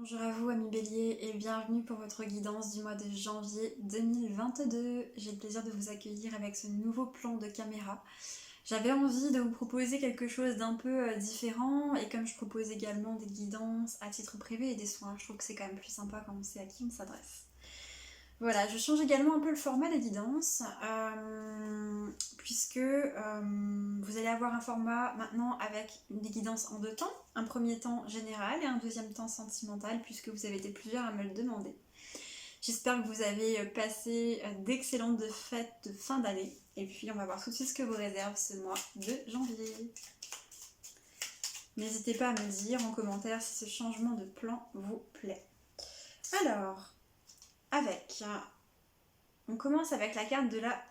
Bonjour à vous amis Bélier et bienvenue pour votre guidance du mois de janvier 2022. J'ai le plaisir de vous accueillir avec ce nouveau plan de caméra. J'avais envie de vous proposer quelque chose d'un peu différent et comme je propose également des guidances à titre privé et des soins, je trouve que c'est quand même plus sympa quand on sait à qui on s'adresse. Voilà, je change également un peu le format des guidances, puisque vous allez avoir un format maintenant avec des guidances en deux temps. Un premier temps général et un deuxième temps sentimental, puisque vous avez été plusieurs à me le demander. J'espère que vous avez passé d'excellentes fêtes de fin d'année. Et puis on va voir tout de suite ce que vous réserve ce mois de janvier. N'hésitez pas à me dire en commentaire si ce changement de plan vous plaît. Alors, on commence avec la carte de la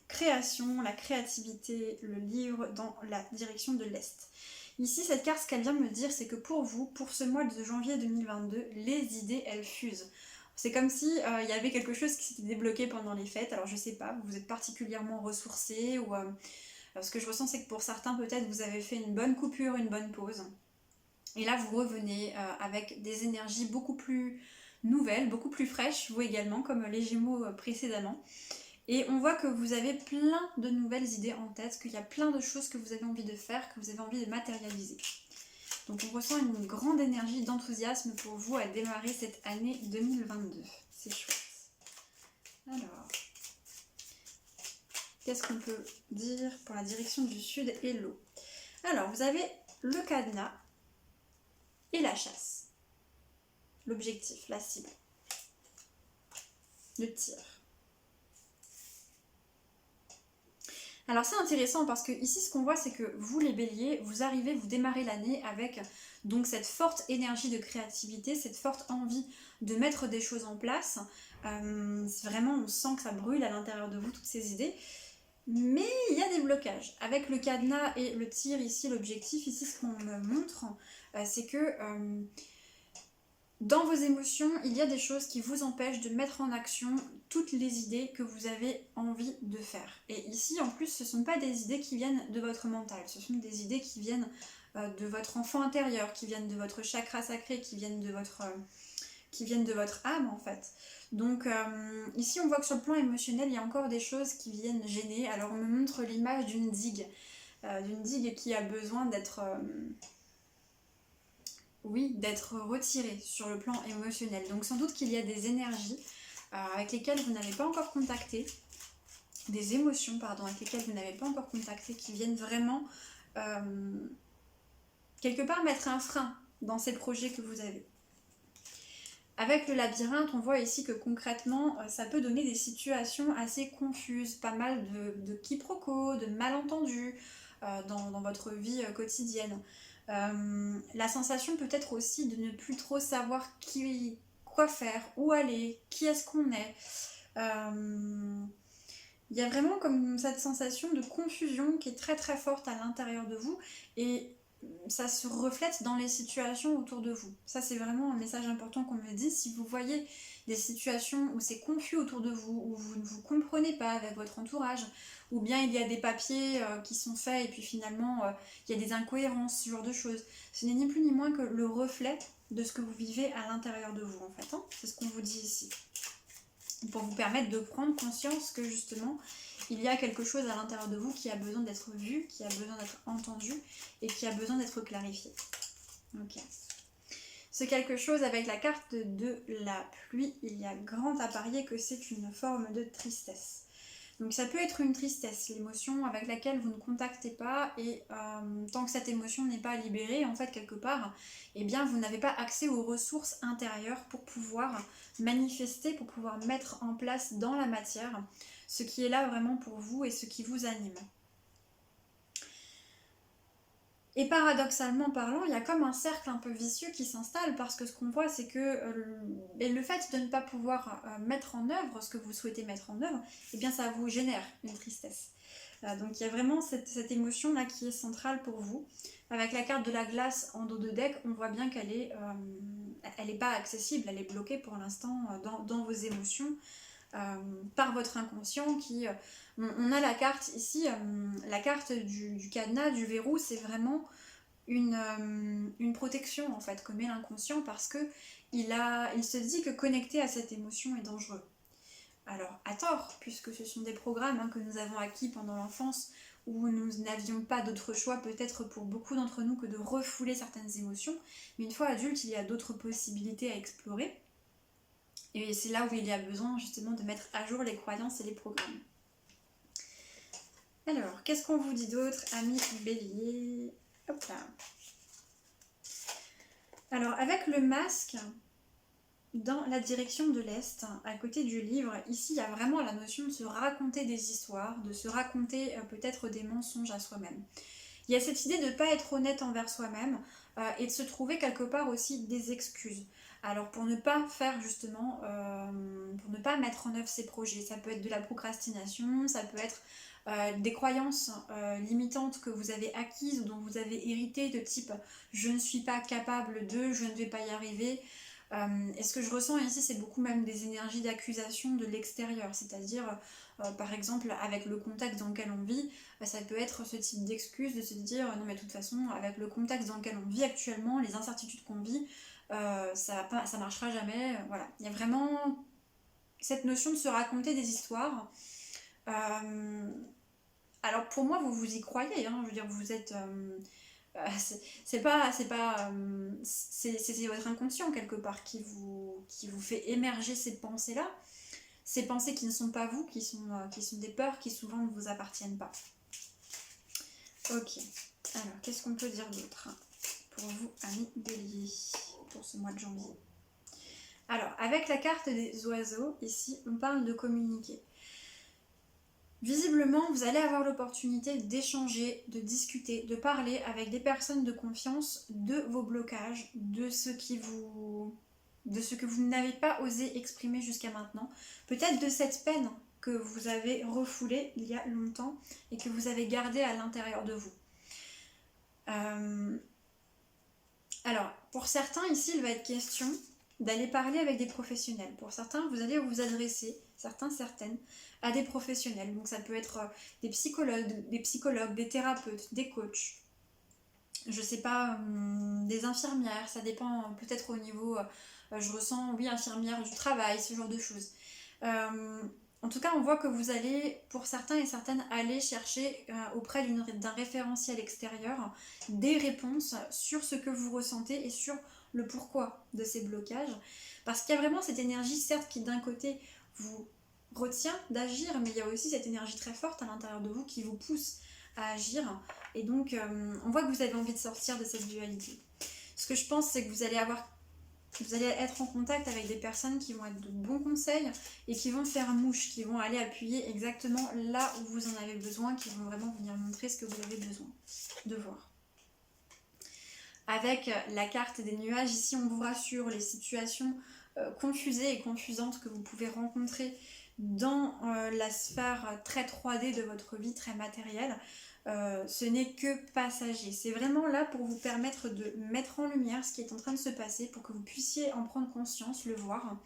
création, la créativité, le livre dans la direction de l'Est. Ici, cette carte, ce qu'elle vient me dire, c'est que pour vous, pour ce mois de janvier 2022, les idées, elles fusent. C'est comme si il y avait quelque chose qui s'était débloqué pendant les fêtes. Alors je sais pas, vous êtes particulièrement ressourcé ou ce que je ressens, c'est que pour certains, peut-être, vous avez fait une bonne coupure, une bonne pause. Et là, vous revenez avec des énergies beaucoup plus nouvelles, beaucoup plus fraîches, vous également, comme les Gémeaux précédemment. Et on voit que vous avez plein de nouvelles idées en tête, qu'il y a plein de choses que vous avez envie de faire, que vous avez envie de matérialiser. Donc on ressent une grande énergie d'enthousiasme pour vous à démarrer cette année 2022. C'est chouette. Alors, qu'est-ce qu'on peut dire pour la direction du sud et l'eau? Alors, vous avez le cadenas et la chasse. L'objectif, la cible. Le tir. Alors c'est intéressant parce que ici ce qu'on voit c'est que vous les béliers, vous démarrez l'année avec donc cette forte énergie de créativité, cette forte envie de mettre des choses en place. Vraiment on sent que ça brûle à l'intérieur de vous toutes ces idées. Mais il y a des blocages. Avec le cadenas et le tir ici, l'objectif ici ce qu'on me montre, c'est que dans vos émotions, il y a des choses qui vous empêchent de mettre en action toutes les idées que vous avez envie de faire. Et ici, en plus, ce ne sont pas des idées qui viennent de votre mental, ce sont des idées qui viennent de votre enfant intérieur, qui viennent de votre chakra sacré, qui viennent de votre âme, en fait. Donc ici, on voit que sur le plan émotionnel, il y a encore des choses qui viennent gêner. Alors, on me montre l'image d'une digue qui a besoin d'être retiré sur le plan émotionnel. Donc sans doute qu'il y a des énergies avec lesquelles vous n'avez pas encore contacté, des émotions, pardon, avec lesquelles vous n'avez pas encore contacté, qui viennent vraiment quelque part mettre un frein dans ces projets que vous avez. Avec le labyrinthe, on voit ici que concrètement, ça peut donner des situations assez confuses, pas mal de quiproquos, de malentendus dans votre vie quotidienne. La sensation peut être aussi de ne plus trop savoir quoi faire, où aller, qui est-ce qu'on est. Il y a vraiment comme cette sensation de confusion qui est très très forte à l'intérieur de vous et ça se reflète dans les situations autour de vous. Ça c'est vraiment un message important qu'on me dit. Si vous voyez des situations où c'est confus autour de vous, où vous ne vous comprenez pas avec votre entourage, ou bien il y a des papiers qui sont faits et puis finalement il y a des incohérences, ce genre de choses. Ce n'est ni plus ni moins que le reflet de ce que vous vivez à l'intérieur de vous en fait. Hein. C'est ce qu'on vous dit ici. Pour vous permettre de prendre conscience que justement il y a quelque chose à l'intérieur de vous qui a besoin d'être vu, qui a besoin d'être entendu et qui a besoin d'être clarifié. Ok. C'est quelque chose avec la carte de la pluie, il y a grand à parier que c'est une forme de tristesse. Donc ça peut être une tristesse, l'émotion avec laquelle vous ne contactez pas et tant que cette émotion n'est pas libérée, en fait quelque part, eh bien vous n'avez pas accès aux ressources intérieures pour pouvoir manifester, pour pouvoir mettre en place dans la matière ce qui est là vraiment pour vous et ce qui vous anime. Et paradoxalement parlant, il y a comme un cercle un peu vicieux qui s'installe parce que ce qu'on voit, c'est que le fait de ne pas pouvoir mettre en œuvre ce que vous souhaitez mettre en œuvre, eh bien ça vous génère une tristesse. Donc il y a vraiment cette émotion-là qui est centrale pour vous. Avec la carte de la glace en dos de deck, on voit bien qu'elle est pas accessible, elle est bloquée pour l'instant dans vos émotions. Par votre inconscient qui... on a la carte ici, la carte du cadenas, du verrou, c'est vraiment une protection en fait, que met l'inconscient, parce que il se dit que connecter à cette émotion est dangereux. Alors à tort, puisque ce sont des programmes que nous avons acquis pendant l'enfance, où nous n'avions pas d'autre choix peut-être pour beaucoup d'entre nous que de refouler certaines émotions, mais une fois adulte, il y a d'autres possibilités à explorer, et c'est là où il y a besoin justement de mettre à jour les croyances et les programmes. Alors, qu'est-ce qu'on vous dit d'autre, amis Bélier? Hop là. Alors, avec le masque, dans la direction de l'Est, à côté du livre, ici il y a vraiment la notion de se raconter des histoires, de se raconter peut-être des mensonges à soi-même. Il y a cette idée de ne pas être honnête envers soi-même et de se trouver quelque part aussi des excuses. Alors pour ne pas faire justement, pour ne pas mettre en œuvre ses projets, ça peut être de la procrastination, ça peut être des croyances limitantes que vous avez acquises ou dont vous avez hérité, de type je ne suis pas capable de, je ne vais pas y arriver. Et ce que je ressens ici, c'est beaucoup même des énergies d'accusation de l'extérieur, c'est-à-dire par exemple avec le contexte dans lequel on vit, ça peut être ce type d'excuse de se dire non mais de toute façon avec le contexte dans lequel on vit actuellement, les incertitudes qu'on vit, ça marchera jamais, voilà. Il y a vraiment cette notion de se raconter des histoires. Alors pour moi, vous y croyez, je veux dire, vous êtes... c'est votre inconscient quelque part qui vous fait émerger ces pensées-là, ces pensées qui ne sont pas vous, qui sont des peurs qui souvent ne vous appartiennent pas. Ok, alors qu'est-ce qu'on peut dire d'autre pour vous, amis Bélier, pour ce mois de janvier? Alors, avec la carte des oiseaux, ici, on parle de communiquer. Visiblement, vous allez avoir l'opportunité d'échanger, de discuter, de parler avec des personnes de confiance de vos blocages, de ce que vous n'avez pas osé exprimer jusqu'à maintenant. Peut-être de cette peine que vous avez refoulée il y a longtemps et que vous avez gardée à l'intérieur de vous. Alors, pour certains, ici, il va être question d'aller parler avec des professionnels. Pour certains, vous allez vous adresser, certaines, à des professionnels. Donc ça peut être des psychologues, des thérapeutes, des coachs, je sais pas, des infirmières, ça dépend peut-être au niveau, je ressens, oui, infirmière du travail, ce genre de choses. En tout cas, on voit que vous allez, pour certains et certaines, aller chercher auprès d'un référentiel extérieur des réponses sur ce que vous ressentez et sur le pourquoi de ces blocages. Parce qu'il y a vraiment cette énergie, certes, qui d'un côté vous retient d'agir, mais il y a aussi cette énergie très forte à l'intérieur de vous qui vous pousse à agir. Et donc, on voit que vous avez envie de sortir de cette dualité. Ce que je pense, c'est que vous allez être en contact avec des personnes qui vont être de bons conseils et qui vont faire mouche, qui vont aller appuyer exactement là où vous en avez besoin, qui vont vraiment venir montrer ce que vous avez besoin de voir. Avec la carte des nuages, ici on vous rassure, les situations confusées et confusantes que vous pouvez rencontrer dans la sphère très 3D de votre vie, très matérielle, ce n'est que passager. C'est vraiment là pour vous permettre de mettre en lumière ce qui est en train de se passer, pour que vous puissiez en prendre conscience, le voir.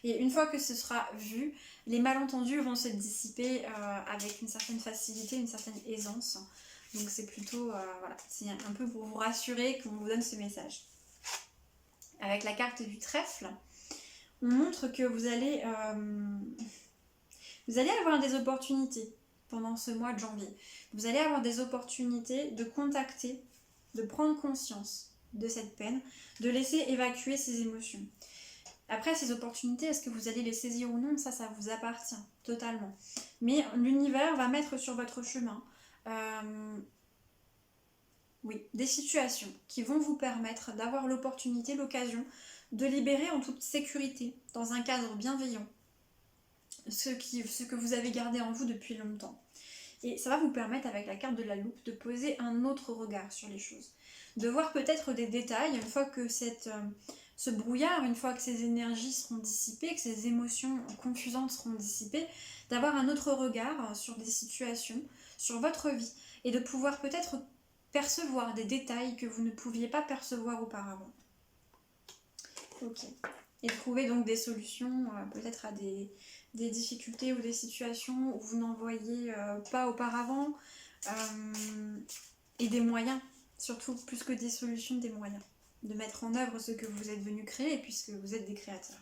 Et une fois que ce sera vu, les malentendus vont se dissiper avec une certaine facilité, une certaine aisance. Donc c'est plutôt, voilà, c'est un peu pour vous rassurer qu'on vous donne ce message. Avec la carte du trèfle, on montre que vous allez avoir des opportunités pendant ce mois de janvier. Vous allez avoir des opportunités de contacter, de prendre conscience de cette peine, de laisser évacuer ces émotions. Après, ces opportunités, est-ce que vous allez les saisir ou non? Ça vous appartient totalement. Mais l'univers va mettre sur votre chemin des situations qui vont vous permettre d'avoir l'opportunité, l'occasion de libérer en toute sécurité, dans un cadre bienveillant, ce que vous avez gardé en vous depuis longtemps. Et ça va vous permettre, avec la carte de la loupe, de poser un autre regard sur les choses. De voir peut-être des détails, une fois que ce brouillard, une fois que ces énergies seront dissipées, que ces émotions confusantes seront dissipées, d'avoir un autre regard sur des situations, sur votre vie, et de pouvoir peut-être percevoir des détails que vous ne pouviez pas percevoir auparavant. Ok. Et trouver donc des solutions peut-être à des difficultés ou des situations où vous n'en voyiez pas auparavant, et des moyens. Surtout plus que des solutions, des moyens. De mettre en œuvre ce que vous êtes venu créer puisque vous êtes des créateurs.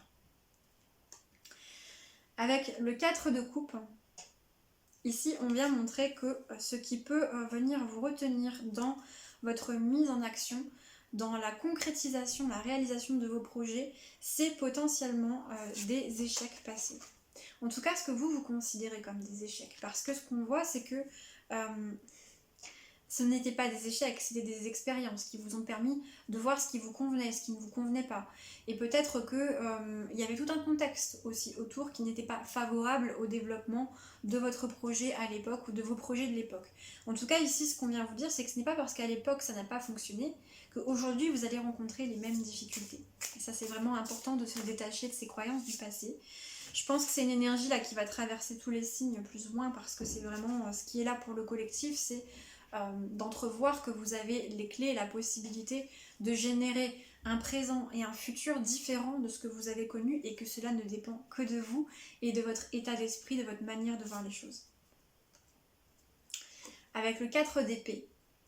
Avec le 4 de coupe, ici on vient montrer que ce qui peut venir vous retenir dans votre mise en action, dans la concrétisation, la réalisation de vos projets, c'est potentiellement des échecs passés. En tout cas, ce que vous considérez comme des échecs. Parce que ce qu'on voit, c'est que ce n'étaient pas des échecs, c'était des expériences qui vous ont permis de voir ce qui vous convenait, ce qui ne vous convenait pas. Et peut-être qu'il y avait tout un contexte aussi autour qui n'était pas favorable au développement de votre projet à l'époque ou de vos projets de l'époque. En tout cas, ici, ce qu'on vient vous dire, c'est que ce n'est pas parce qu'à l'époque ça n'a pas fonctionné qu'aujourd'hui vous allez rencontrer les mêmes difficultés. Et ça, c'est vraiment important de se détacher de ces croyances du passé. Je pense que c'est une énergie là qui va traverser tous les signes plus ou moins parce que c'est vraiment ce qui est là pour le collectif, c'est d'entrevoir que vous avez les clés et la possibilité de générer un présent et un futur différent de ce que vous avez connu et que cela ne dépend que de vous et de votre état d'esprit, de votre manière de voir les choses. Avec le 4 d'épée,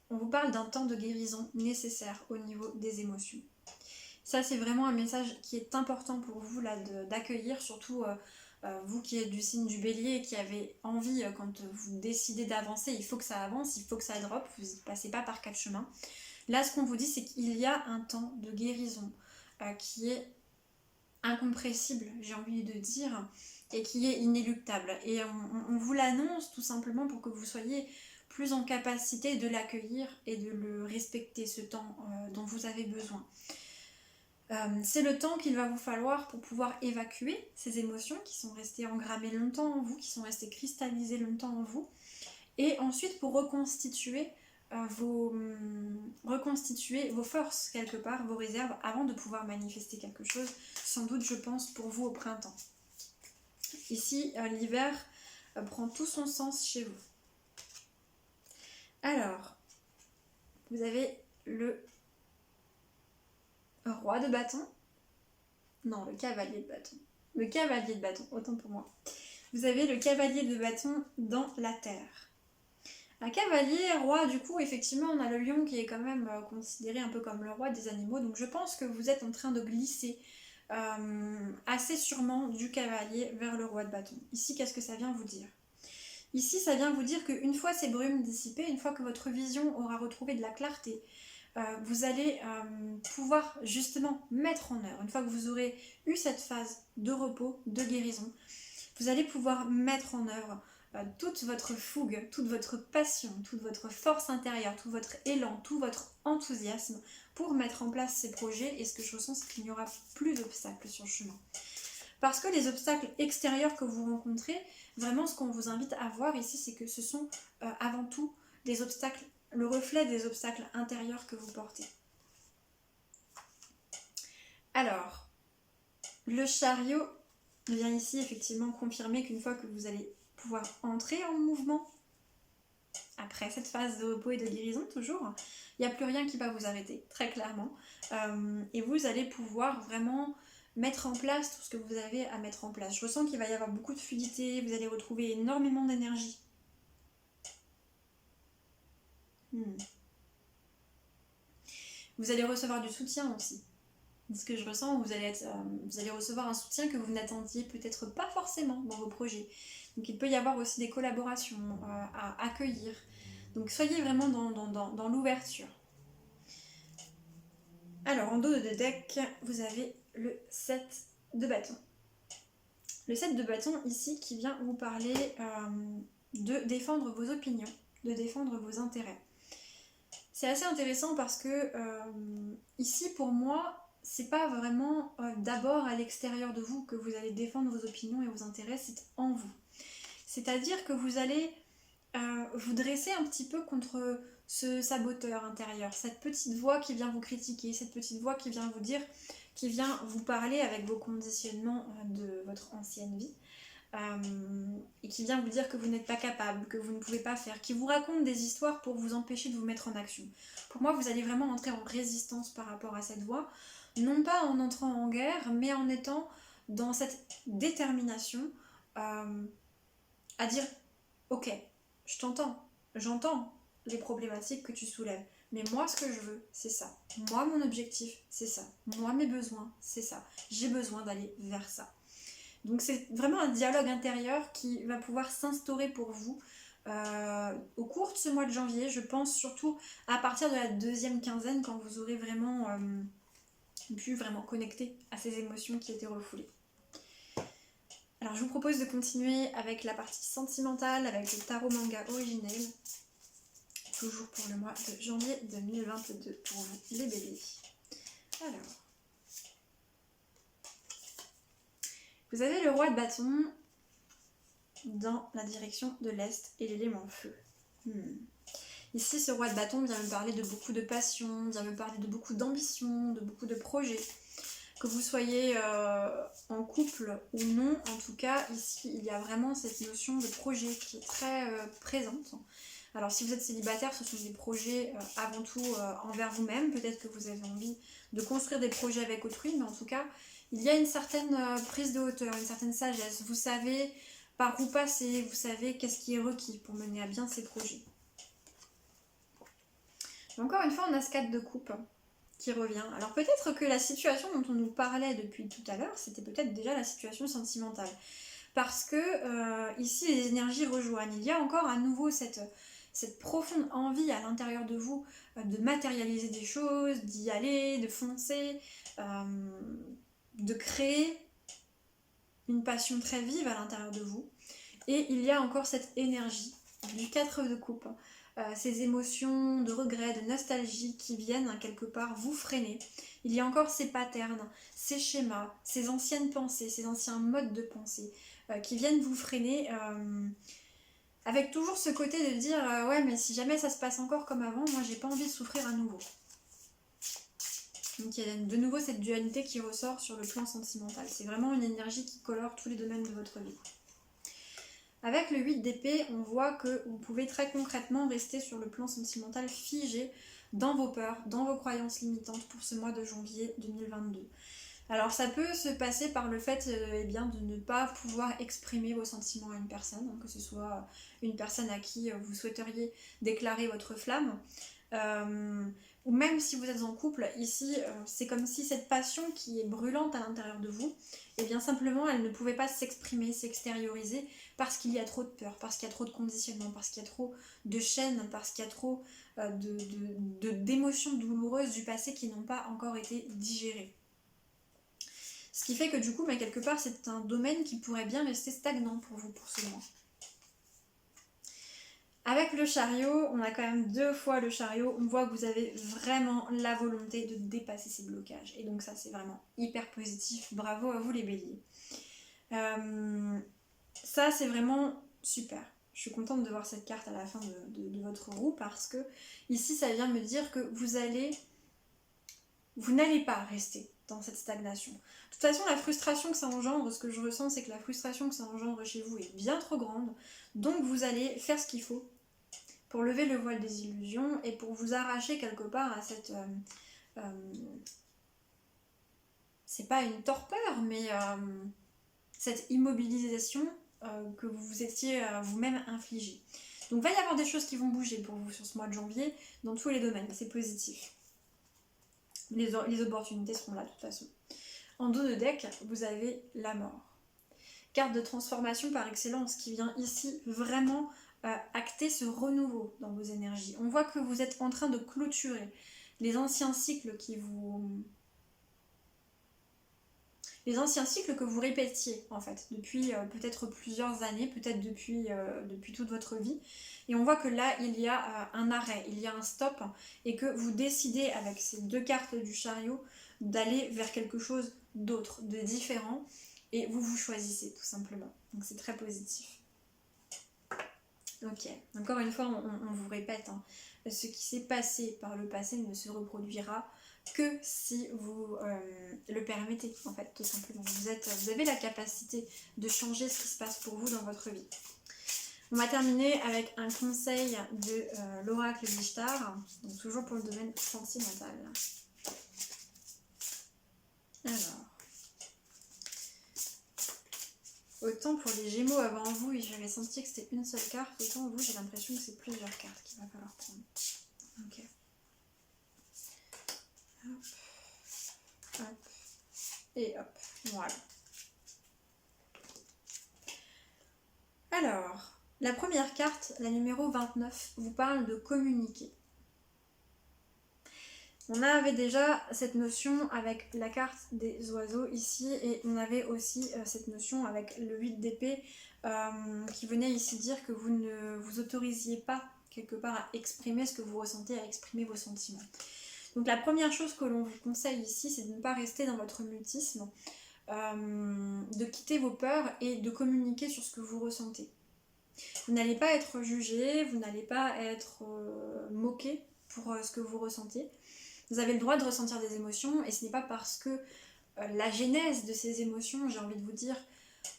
on vous parle d'un temps de guérison nécessaire au niveau des émotions. Ça, c'est vraiment un message qui est important pour vous là d'accueillir, surtout vous qui êtes du signe du bélier et qui avez envie, quand vous décidez d'avancer, il faut que ça avance, il faut que ça drop, vous ne passez pas par 4 chemins. Là, ce qu'on vous dit, c'est qu'il y a un temps de guérison qui est incompressible, j'ai envie de dire, et qui est inéluctable. Et on vous l'annonce tout simplement pour que vous soyez plus en capacité de l'accueillir et de le respecter, ce temps dont vous avez besoin. C'est le temps qu'il va vous falloir pour pouvoir évacuer ces émotions qui sont restées engrammées longtemps en vous, qui sont restées cristallisées longtemps en vous, et ensuite pour reconstituer vos forces quelque part, vos réserves, avant de pouvoir manifester quelque chose, sans doute je pense pour vous au printemps. Ici, l'hiver prend tout son sens chez vous. Alors, vous avez le roi de bâton. Non, le cavalier de bâton. Le cavalier de bâton, autant pour moi. Vous avez le cavalier de bâton dans la terre. Un cavalier, roi, du coup, effectivement, on a le lion qui est quand même considéré un peu comme le roi des animaux. Donc je pense que vous êtes en train de glisser assez sûrement du cavalier vers le roi de bâton. Ici, qu'est-ce que ça vient vous dire ? Ici, ça vient vous dire qu'une fois ces brumes dissipées, une fois que votre vision aura retrouvé de la clarté, vous allez pouvoir justement mettre en œuvre, une fois que vous aurez eu cette phase de repos, de guérison, vous allez pouvoir mettre en œuvre toute votre fougue, toute votre passion, toute votre force intérieure, tout votre élan, tout votre enthousiasme pour mettre en place ces projets. Et ce que je ressens, c'est qu'il n'y aura plus d'obstacles sur le chemin. Parce que les obstacles extérieurs que vous rencontrez, vraiment ce qu'on vous invite à voir ici, c'est que ce sont avant tout des obstacles, le reflet des obstacles intérieurs que vous portez. Alors, le chariot vient ici effectivement confirmer qu'une fois que vous allez pouvoir entrer en mouvement, après cette phase de repos et de guérison toujours, il n'y a plus rien qui va vous arrêter, très clairement. Et vous allez pouvoir vraiment mettre en place tout ce que vous avez à mettre en place. Je ressens qu'il va y avoir beaucoup de fluidité, vous allez retrouver énormément d'énergie. Vous allez recevoir du soutien aussi. Ce que je ressens, vous allez recevoir un soutien que vous n'attendiez peut-être pas forcément dans vos projets. Donc il peut y avoir aussi des collaborations à accueillir. Donc soyez vraiment dans l'ouverture. Alors en dos de deck, vous avez le 7 de bâton. Le 7 de bâton ici qui vient vous parler de défendre vos opinions, de défendre vos intérêts. C'est assez intéressant parce que ici pour moi, c'est pas vraiment d'abord à l'extérieur de vous que vous allez défendre vos opinions et vos intérêts, c'est en vous. C'est-à-dire que vous allez vous dresser un petit peu contre ce saboteur intérieur, cette petite voix qui vient vous critiquer, cette petite voix qui vient vous dire, qui vient vous parler avec vos conditionnements de votre ancienne vie, et qui vient vous dire que vous n'êtes pas capable, que vous ne pouvez pas faire, qui vous raconte des histoires pour vous empêcher de vous mettre en action. Pour moi, vous allez vraiment entrer en résistance par rapport à cette voix, non pas en entrant en guerre, mais en étant dans cette détermination à dire « Ok, je t'entends, j'entends les problématiques que tu soulèves, Mais moi, ce que je veux, c'est ça. Moi, mon objectif, c'est ça. Moi, mes besoins, c'est ça. J'ai besoin d'aller vers ça. Donc c'est vraiment un dialogue intérieur qui va pouvoir s'instaurer pour vous au cours de ce mois de janvier. Je pense surtout à partir de la deuxième quinzaine, quand vous aurez vraiment pu vraiment connecter à ces émotions qui étaient refoulées. Alors je vous propose de continuer avec la partie sentimentale, avec le tarot manga originel. Toujours pour le mois de janvier 2022 pour vous les bébés. Alors, vous avez le roi de bâton dans la direction de l'Est et l'élément feu. Ici, ce roi de bâton vient me parler de beaucoup de passion, vient me parler de beaucoup d'ambition, de beaucoup de projets. Que vous soyez en couple ou non, en tout cas, ici, il y a vraiment cette notion de projet qui est très présente. Alors, si vous êtes célibataire, ce sont des projets avant tout envers vous-même. Peut-être que vous avez envie de construire des projets avec autrui, mais en tout cas, il y a une certaine prise de hauteur, une certaine sagesse. Vous savez par où passer, vous savez qu'est-ce qui est requis pour mener à bien ces projets. Encore une fois, on a ce 4 de coupe qui revient. Alors peut-être que la situation dont on nous parlait depuis tout à l'heure, c'était peut-être déjà la situation sentimentale. Parce que ici, les énergies rejoignent. Il y a encore à nouveau cette profonde envie à l'intérieur de vous de matérialiser des choses, d'y aller, de foncer, de créer une passion très vive à l'intérieur de vous. Et il y a encore cette énergie du 4 de coupe, ces émotions de regret, de nostalgie qui viennent quelque part vous freiner. Il y a encore ces patterns, ces schémas, ces anciennes pensées, ces anciens modes de pensée qui viennent vous freiner avec toujours ce côté de dire ouais, mais si jamais ça se passe encore comme avant, moi j'ai pas envie de souffrir à nouveau. Donc il y a de nouveau cette dualité qui ressort sur le plan sentimental. C'est vraiment une énergie qui colore tous les domaines de votre vie. Avec le 8 d'épée, on voit que vous pouvez très concrètement rester sur le plan sentimental figé dans vos peurs, dans vos croyances limitantes pour ce mois de janvier 2022. Alors ça peut se passer par le fait eh bien, de ne pas pouvoir exprimer vos sentiments à une personne, hein, que ce soit une personne à qui vous souhaiteriez déclarer votre flamme, ou même si vous êtes en couple, ici c'est comme si cette passion qui est brûlante à l'intérieur de vous, eh bien simplement elle ne pouvait pas s'exprimer, s'extérioriser parce qu'il y a trop de peur, parce qu'il y a trop de conditionnement, parce qu'il y a trop de chaînes, parce qu'il y a trop d'émotions douloureuses du passé qui n'ont pas encore été digérées. Ce qui fait que du coup, mais quelque part, c'est un domaine qui pourrait bien rester stagnant pour vous pour ce mois. Avec le chariot, on a quand même 2 fois le chariot. On voit que vous avez vraiment la volonté de dépasser ces blocages. Et donc ça, c'est vraiment hyper positif. Bravo à vous les béliers. Ça, c'est vraiment super. Je suis contente de voir cette carte à la fin de votre roue parce que ici, ça vient me dire que vous n'allez pas rester dans cette stagnation. De toute façon, la frustration que ça engendre, ce que je ressens, c'est que la frustration que ça engendre chez vous est bien trop grande. Donc vous allez faire ce qu'il faut pour lever le voile des illusions et pour vous arracher quelque part à cette... c'est pas une torpeur, mais cette immobilisation que vous vous étiez vous-même infligée. Donc il va y avoir des choses qui vont bouger pour vous sur ce mois de janvier, dans tous les domaines, c'est positif. Les opportunités seront là de toute façon. En dos de deck, vous avez la mort. Carte de transformation par excellence qui vient ici vraiment acter ce renouveau dans vos énergies. On voit que vous êtes en train de clôturer les anciens cycles que vous répétiez en fait depuis peut-être plusieurs années, peut-être depuis toute votre vie. Et on voit que là, il y a un arrêt, il y a un stop et que vous décidez avec ces 2 cartes du chariot d'aller vers quelque chose d'autre, de différent et vous choisissez tout simplement. Donc c'est très positif. Ok, encore une fois, on vous répète, hein, ce qui s'est passé par le passé ne se reproduira que si vous le permettez, en fait, tout simplement. Vous avez la capacité de changer ce qui se passe pour vous dans votre vie. On va terminer avec un conseil de l'oracle d'Ishtar, donc toujours pour le domaine sentimental. Alors, autant pour les Gémeaux avant vous, j'avais senti que c'était une seule carte, autant vous, j'ai l'impression que c'est plusieurs cartes qu'il va falloir prendre. Ok. Hop, et hop, voilà. Alors, la première carte, la numéro 29, vous parle de communiquer. On avait déjà cette notion avec la carte des oiseaux ici et on avait aussi cette notion avec le 8 d'épée qui venait ici dire que vous ne vous autorisiez pas quelque part à exprimer ce que vous ressentez, à exprimer vos sentiments. Donc la première chose que l'on vous conseille ici, c'est de ne pas rester dans votre mutisme, de quitter vos peurs et de communiquer sur ce que vous ressentez. Vous n'allez pas être jugé, vous n'allez pas être moqué pour ce que vous ressentez. Vous avez le droit de ressentir des émotions et ce n'est pas parce que la genèse de ces émotions, j'ai envie de vous dire,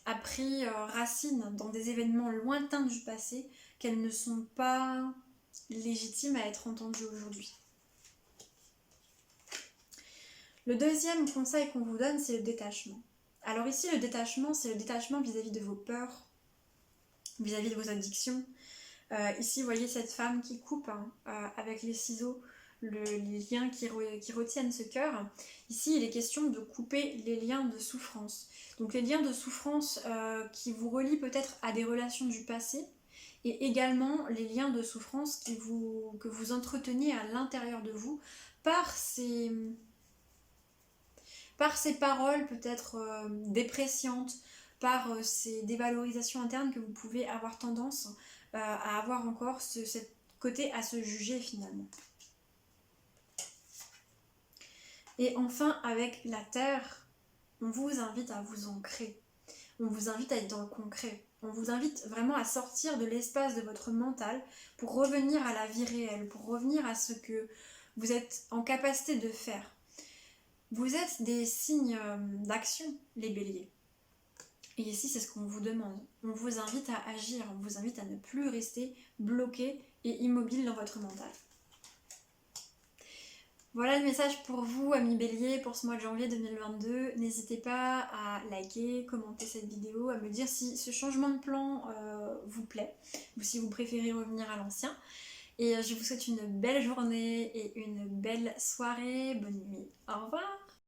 a pris racine dans des événements lointains du passé qu'elles ne sont pas légitimes à être entendues aujourd'hui. Le deuxième conseil qu'on vous donne, c'est le détachement. Alors ici, le détachement, c'est le détachement vis-à-vis de vos peurs, vis-à-vis de vos addictions. Ici, vous voyez cette femme qui coupe avec les ciseaux les liens qui retiennent ce cœur. Ici, il est question de couper les liens de souffrance. Donc les liens de souffrance qui vous relient peut-être à des relations du passé et également les liens de souffrance que vous entreteniez à l'intérieur de vous par ces paroles peut-être dépréciantes, par ces dévalorisations internes que vous pouvez avoir tendance à avoir encore ce côté à se juger finalement. Et enfin, avec la Terre, on vous invite à vous ancrer. On vous invite à être dans le concret. On vous invite vraiment à sortir de l'espace de votre mental pour revenir à la vie réelle, pour revenir à ce que vous êtes en capacité de faire. Vous êtes des signes d'action, les béliers. Et ici, c'est ce qu'on vous demande. On vous invite à agir, on vous invite à ne plus rester bloqué et immobile dans votre mental. Voilà le message pour vous, amis béliers, pour ce mois de janvier 2022. N'hésitez pas à liker, commenter cette vidéo, à me dire si ce changement de plan vous plaît ou si vous préférez revenir à l'ancien. Et je vous souhaite une belle journée et une belle soirée. Bonne nuit. Au revoir.